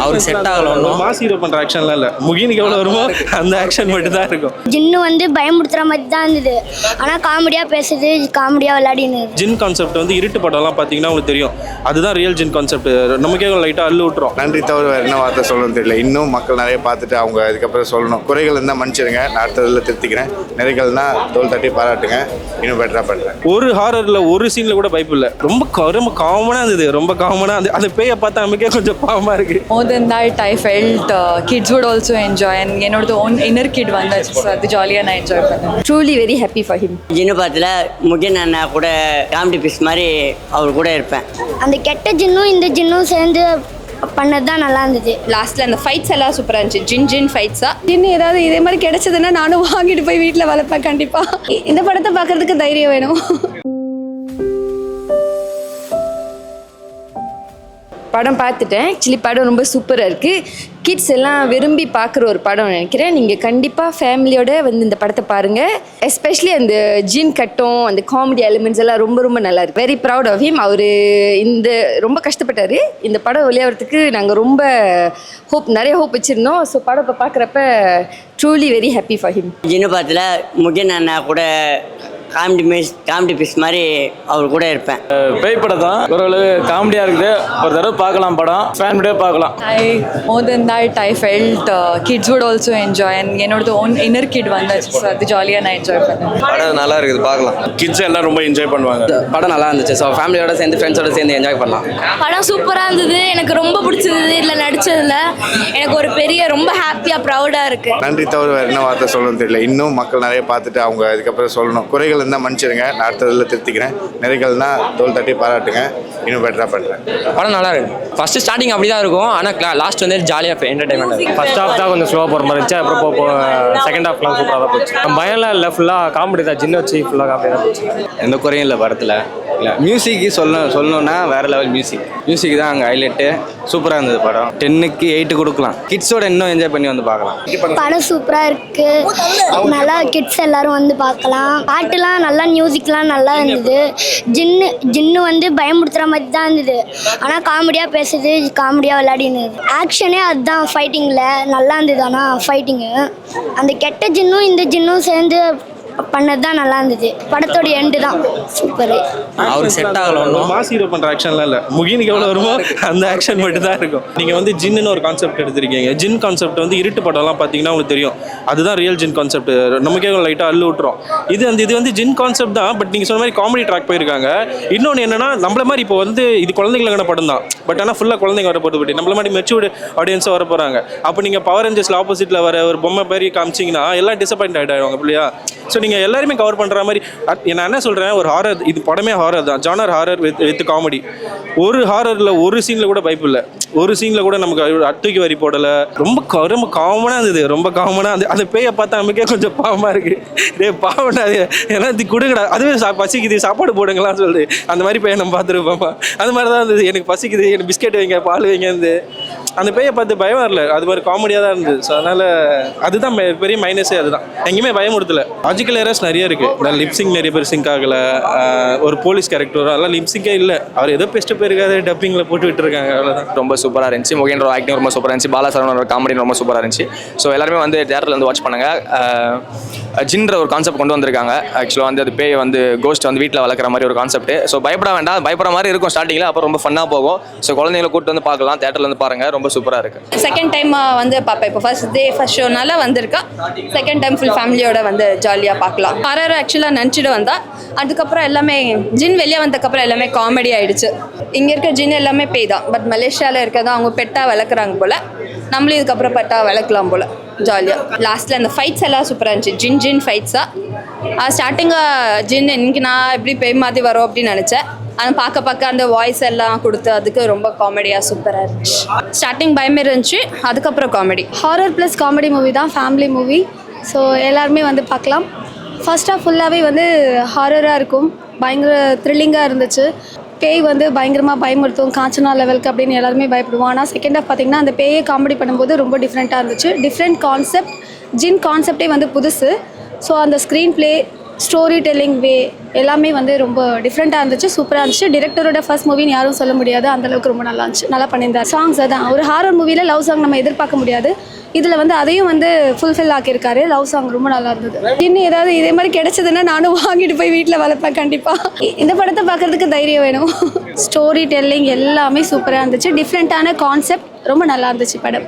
அவருக்கு செட் ஆகல. ஒன்றும் மாஸ் ஹீரோ பண்ணுற ஆக்ஷன்லாம் இல்லை. முகினுக்கு எவ்வளோ வருமோ அந்த ஆக்ஷன் மட்டும் தான் இருக்கும். ஜின்னு வந்து பயமுறுத்துற மாதிரி தான் இருந்தது. ஆனால் காமெடியாக பேசுது, காமெடியாக விளையாடினு. ஜின் கான்செப்ட் வந்து இருட்டு படம்லாம் பார்த்தீங்கன்னா உங்களுக்கு தெரியும். அதுதான் ரியல் ஜின் கான்செப்ட். நமக்கே லைட்டாக அள்ளு விட்டுரும். நன்றி தவிர வேறு என்ன வார்த்தை சொல்லணும்னு தெரியல. இன்னும் மக்கள் நிறைய பார்த்துட்டு அவங்க அதுக்கப்புறம் சொல்லணும். குறைகள் இருந்தால் மன்னிச்சிடுங்க, நான் அடுத்ததில் திருத்திக்கிறேன். நிறைகள்னா தோல் தட்டி பாராட்டுங்க, இன்னும் பெட்டராக பண்ணுறேன். ஒரு ஹாரரில் ஒரு சீனில் கூட பயப்பு இல்லை. ரொம்ப காமனாக இருந்தது. ரொம்ப காமனாக அந்த பேயை பார்த்தா நமக்கே கொஞ்சம் பாவமாக இருக்குது. More than that, I felt kids would also enjoy, and என்னோட own inner kid வந்தாச்சு. ஸோ அது ஜாலியாக நான் என்ஜாய் பண்ணேன். Truly very happy for him. ஜின்னு படத்தில் முகின் அண்ணா கூட காமெடி பீஸ் மாதிரி அவர் கூட இருப்பேன். அந்த கெட்ட ஜின்னும் இந்த ஜின்னும் சேர்ந்து பண்ணது தான் நல்லா இருந்தது. லாஸ்ட்டில் அந்த ஃபைட்ஸ் எல்லாம் ஜின் இருந்துச்சு. ஜின் ஃபைட்ஸா ஜின்னு ஏதாவது இதே மாதிரி கிடைச்சதுன்னா நானும் வாங்கிட்டு போய் வீட்டில் வளர்ப்பேன் கண்டிப்பாக. இந்த படத்தை பார்க்கறதுக்கு தைரியம் வேணும். படம் பார்த்துட்டேன். ஆக்சுவலி படம் ரொம்ப சூப்பராக இருக்குது. கிட்ஸ் எல்லாம் விரும்பி பார்க்குற ஒரு படம் நினைக்கிறேன். நீங்கள் கண்டிப்பாக ஃபேமிலியோடு வந்து இந்த படத்தை பாருங்கள். எஸ்பெஷலி அந்த ஜீன் கட்டம், அந்த காமெடி எலிமெண்ட்ஸ் எல்லாம் ரொம்ப ரொம்ப நல்லா இருக்குது. Very proud of him. அவர் இந்த ரொம்ப கஷ்டப்பட்டார். இந்த படம் வெளியாகிறதுக்கு நாங்கள் ரொம்ப நிறைய ஹோப் வச்சுருந்தோம். ஸோ படம் இப்போ பார்க்குறப்ப truly very happy for him. ஜின்னு படத்தில் முகின் அண்ணா கூட காமெடி பீஸ் மாதிரி அவர் கூட இருப்பேன். பேய் படம் தான், ஓரளவு காமெடியாக இருக்குது. ஒரு தடவை பார்க்கலாம், படம் ஃபேமிலியோட பார்க்கலாம். More than that, I felt kids would also enjoy, and என்னோட own inner kid வந்தாச்சு. ஸோ அது ஜாலியாக நான் என்ஜாய் பண்ணேன். படம் நல்லா இருக்குது, பார்க்கலாம். கிட்ஸ் எல்லாம் ரொம்ப என்ஜாய் பண்ணுவாங்க. படம் நல்லா இருந்துச்சு. ஸோ ஃபேமிலியோட சேர்ந்து ஃப்ரெண்ட்ஸோட சேர்ந்து என்ஜாய் பண்ணலாம். படம் சூப்பராக இருந்தது. எனக்கு ரொம்ப பிடிச்சிருந்தது. இதில் நடித்ததில் எனக்கு ஒரு பெரிய ரொம்ப ஹாப்பியாக ப்ரௌடாக இருக்குது. நன்றி தவிர வேறு என்ன வார்த்தை சொல்லணும்னு தெரியல. இன்னும் மக்கள் நிறைய பார்த்துட்டு அவங்க அதுக்கப்புறம் சொல்லணும். குறைகள் இருந்தால் மன்னிச்சிடுங்க, நான் அடுத்ததில் திருத்திக்கிறேன். நிறைகள்னா தோல் தட்டி பாராட்டுங்க, இன்னும் பெட்டராக பண்ணுறேன். படம் நல்லா இருக்கு. ஃபர்ஸ்ட் ஸ்டார்டிங் அப்படி தான் இருக்கும், ஆனால் லாஸ்ட் வந்து ஜாலியாக என்டர்டைன்மெண்ட். ஃபர்ஸ்ட் ஹாஃப் தான் கொஞ்சம் ஸ்லோவாக போகிற மாதிரி இருந்துச்சு. அப்புறம் செகண்ட் ஹாஃப்லாம் சூப்பராக தான் போச்சு. பயம்லாம் இல்லை, ஃபுல்லாக காமெடி தான். ஜின்ன வச்சு ஃபுல்லாக காமெடி தான் போச்சு. எந்த குறையும் இல்லை படத்தில். இல்லை மியூசிக்கு சொல்லணும்னா வேறு லெவல் மியூசிக் தான் அங்கே ஹைலைட்டு. சூப்பராக இருந்தது படம். 10க்கு 8 கொடுக்கலாம். கிட்ஸோட இன்னும் என்ஜாய் பண்ணி வந்து பார்க்கலாம். படம் சூப்பராக இருக்குது. நல்லா கிட்ஸ் எல்லாரும் வந்து பார்க்கலாம். பாட்டுலாம் நல்லா, மியூசிக்லாம் நல்லா இருந்தது. ஜின்னு வந்து பயமுறுத்துகிற மாதிரி தான் இருந்தது. ஆனால் காமெடியாக பேசுது, காமெடியாக விளையாடினு. ஆக்ஷனே அதுதான் ஃபைட்டிங்கில் நல்லா இருந்தது. ஆனால் ஃபைட்டிங்கு அந்த கெட்ட ஜின்னும் இந்த ஜின்னும் சேர்ந்து பண்ணது தான் நல்லா இருந்தது. படத்தோட எண்டு தான் சூப்பரு. அவருக்கு செட் ஆகல. ஒன்றும் மாஸ் ஹீரோ பண்ணுற ஆக்ஷன்லாம் இல்லை. முகினுக்கு எவ்வளோ வருமோ அந்த ஆக்ஷன் மட்டும் தான் இருக்கும். நீங்கள் வந்து ஜின்னு ஒரு கான்செப்ட் எடுத்திருக்கீங்க. ஜின் கான்செப்ட் வந்து இருட்டு படம்லாம் பார்த்தீங்கன்னா உங்களுக்கு தெரியும். அதுதான் ரியல் ஜின் கான்செப்ட். நமக்கே லைட்டாக அள்ளு விட்டுரும். இது வந்து ஜின் கான்செப்ட் தான். பட் நீங்கள் சொன்ன மாதிரி காமெடி ட்ராக் போயிருக்காங்க. இன்னொன்று என்னன்னா, நம்மள மாதிரி இப்போ வந்து இது குழந்தைங்களுக்கான படம் தான். பட் ஆனால் ஃபுல்லாக குழந்தைங்க வர போட்டு நம்மள மாதிரி மெச்சூர்டு ஆடியன்ஸாக வர போகிறாங்க. அப்போ நீங்கள் பவர் ரேஞ்சர்ஸில் ஆப்போசிட்டில் வர ஒரு பொம்மை பேரி காமிச்சிங்கன்னா எல்லாம் டிசப்பாயிண்ட் ஆகிடுவாங்க இல்லையா? ஸோ நீங்கள் எல்லாருமே கவர் பண்ணுற மாதிரி. நான் என்ன சொல்கிறேன், ஒரு ஹாரர், இது படமே ஹாரர் தான். Genre horror with comedy. ஒரு ஹாரரில் ஒரு சீனில் கூட பயப்பு இல்லை. ஒரு சீனில் கூட நமக்கு அட்டுக்கு வரி போடலை. ரொம்ப காமனாக இருந்தது. ரொம்ப காமனாக அந்த பேயை பார்த்தா நமக்கே கொஞ்சம் பாவமாக இருக்குது. பாவம்டா, ஏன்னா இது கொடுங்கடா, அதுவே பசிக்குது சாப்பாடு போடுங்களான்னு சொல்லிட்டு அந்த மாதிரி பேயை நம்ம பார்த்துருப்போம்மா. அது மாதிரி தான் இருந்தது. எனக்கு பசிக்குது, எனக்கு பிஸ்கெட் வைங்க, பால் வைங்க இருந்து அந்த பேயை பார்த்து பயம் வரல. அது மாதிரி காமெடியாக தான் இருந்தது. ஸோ அதனால் அதுதான் பெரிய மைனஸே. அதுதான் எங்கேயுமே பயமுறுத்தலை. லாஜிக்கல் ஏரர்ஸ் நிறைய இருக்குது. லிப்சிங் நிறைய பேர் சிங்க் ஆகலை. ஒரு போலீஸ் கேரக்டர் அதெல்லாம் லிப்சிங்கே இல்லை. அவர் ஏதோ பெஸ்ட்டு பேருக்காக டப்பிங்கில் போட்டு விட்டுருக்காங்க, அவ்வளோதான். ரொம்ப சூப்பராக இருந்துச்சு. முகேந்திர ஆக்டிங் ரொம்ப சூப்பராக இருந்துச்சு. பாலா சரவணோட காமெடி ரொம்ப சூப்பராக இருந்துச்சு. ஸோ எல்லாருமே வந்து தேட்டரில் வந்து வாட்ச் பண்ணுங்கள். ஜின்ற ஒரு கான்செப்ட் கொண்டு வந்திருக்காங்க. ஆக்சுவலாக வந்து அது பேய் வந்து கோஸ்ட் வந்து வீட்டில் வளர்க்குற மாதிரி ஒரு கான்செப்ட். ஸோ பயப்பட வேண்டாம். பயப்படுற மாதிரி இருக்கும் ஸ்டார்டிங்கில், அப்புறம் ரொம்ப ஃபன்னாக போகும். ஸோ குழந்தைங்களை கூப்பிட்டு வந்து பார்க்கலாம். தேட்டரில் வந்து பாருங்கள், ரொம்ப சூப்பராக இருக்குது. செகண்ட் டைம் வந்து பார்ப்பேன். இப்போ ஃபர்ஸ்ட் ஷோனால வந்திருக்கா. செகண்ட் டைம் ஃபுல் ஃபேமிலியோட வந்து ஜாலியாக பார்க்கலாம். ஹாரர் ஆக்சுவலாக நினச்சிட்டு வந்தா, அதுக்கப்புறம் எல்லாமே ஜின் வெளியே வந்ததுக்கப்புறம் எல்லாமே காமெடி ஆகிடுச்சு. இங்கே இருக்க ஜின் எல்லாமே பேய் தான். பட் மலேசியாவில் இருக்கிறதா அவங்க பெட்டாக வளர்க்குறாங்க போல். நம்மளும் இதுக்கப்புறம் பெட்டாக வளர்க்கலாம் போல் ஜாலியாக. லாஸ்ட்டில் அந்த ஃபைட்ஸ் எல்லாம் சூப்பராக இருந்துச்சு. ஜின் ஃபைட்ஸாக ஸ்டார்டிங்காக ஜின் இன்னைக்கு நான் எப்படி பேய் மாதிரி வரோம் அப்படின்னு நினச்சேன். ஆனால் பார்க்க அந்த வாய்ஸ் எல்லாம் கொடுத்து அதுக்கு ரொம்ப காமெடியாக சூப்பராக இருந்துச்சு. ஸ்டார்டிங் பயமே இருந்துச்சு, அதுக்கப்புறம் comedy. Horror plus comedy movie தான், ஃபேமிலி மூவி. ஸோ எல்லாருமே வந்து பார்க்கலாம். ஃபர்ஸ்ட் ஹாஃப் ஃபுல்லாகவே வந்து ஹாரராக இருக்கும். பயங்கர த்ரில்லிங்காக இருந்துச்சு. பேய் வந்து பயங்கரமாக பயமுறுத்தும், காஞ்சனா லெவலுக்கு அப்படின்னு எல்லாருமே பயப்படுவோம். ஆனால் செகண்ட் ஹாஃப் பார்த்திங்கன்னா அந்த பேயை காமெடி பண்ணும்போது ரொம்ப டிஃப்ரெண்ட்டாக இருந்துச்சு. Different concept. ஜின் கான்செப்டே வந்து புதுசு. ஸோ அந்த ஸ்க்ரீன் ப்ளே ஸ்டோரி டெல்லிங் வே எல்லாமே வந்து ரொம்ப டிஃப்ரெண்ட்டாக இருந்துச்சு, சூப்பராக இருந்துச்சு. டிரெக்டரோட ஃபர்ஸ்ட் மூவின்னு யாரும் சொல்ல முடியாது, அந்தளவுக்கு ரொம்ப நல்லா இருந்துச்சு, நல்லா பண்ணியிருந்தார். சாங்ஸ் அதான் ஒரு ஹாரர் மூவியில் லவ் சாங் நம்ம எதிர்பார்க்க முடியாது, இதில் வந்து அதையும் வந்து ஃபுல்ஃபில் ஆக்கியிருக்காரு. லவ் சாங் ரொம்ப நல்லா இருந்தது. இன்னும் ஏதாவது இதே மாதிரி கிடைச்சதுன்னா நானும் வாங்கிட்டு போய் வீட்டில் வளர்ப்பேன் கண்டிப்பாக. இந்த படத்தை பார்க்குறதுக்கு தைரியம் வேணும். ஸ்டோரி டெல்லிங் எல்லாமே சூப்பராக இருந்துச்சு, டிஃப்ரெண்ட்டான கான்செப்ட், ரொம்ப நல்லா இருந்துச்சு படம்.